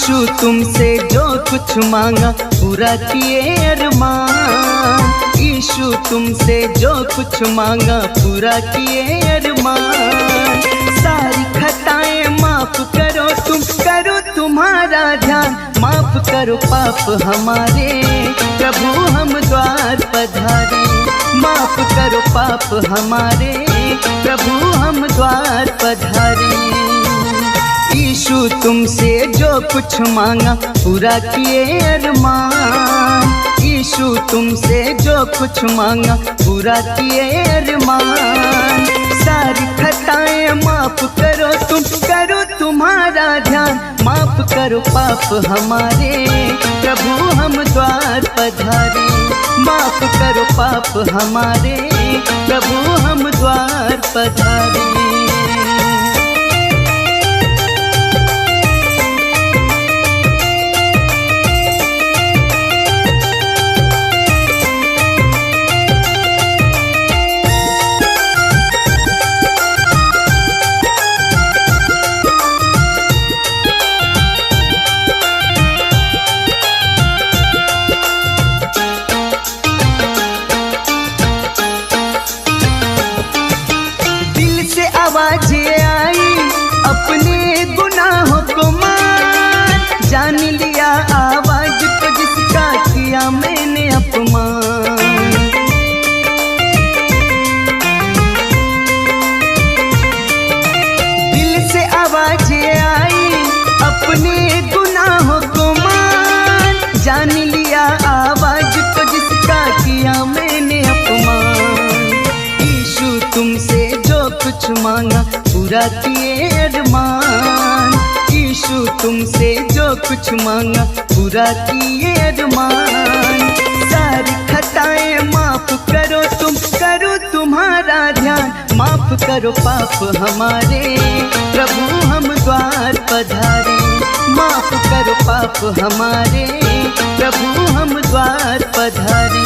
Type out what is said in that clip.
यीशु तुमसे जो कुछ मांगा पूरा किए अरमान। यीशु तुमसे जो कुछ मांगा पूरा किए अरमान। सारी खताएं माफ करो तुम, करो तुम्हारा ध्यान। माफ करो पाप हमारे, प्रभु हम द्वार पधारे। माफ करो पाप हमारे, प्रभु हम द्वार पधारे। यीशु तुमसे जो कुछ मांगा पूरा किए अरमान। यीशु तुमसे जो कुछ मांगा पूरा किए अरमान। सारी खताएं माफ करो तुम, करो तुम्हारा ध्यान। माफ करो पाप हमारे, प्रभु हम द्वार पधारे। माफ करो पाप हमारे, प्रभु हम द्वार पधारे। आवाज़ें आई अपने गुनाहों को मान। जान लिया आवाज को जिसका किया मैंने अपमान। दिल से आवाज़ें आई अपने गुनाहों को मान। जान लिया आवाज को जिसका किया मैंने अपमान। यीशु तुमसे कुछ मांगा पूरा किए अरमान। यीशु तुमसे जो कुछ मांगा पूरा किए अरमान। सारी खताएं माफ करो तुम, करो तुम्हारा ध्यान। माफ करो पाप हमारे, प्रभु हम द्वार पधारे। माफ करो पाप हमारे, प्रभु हम द्वार पधारे।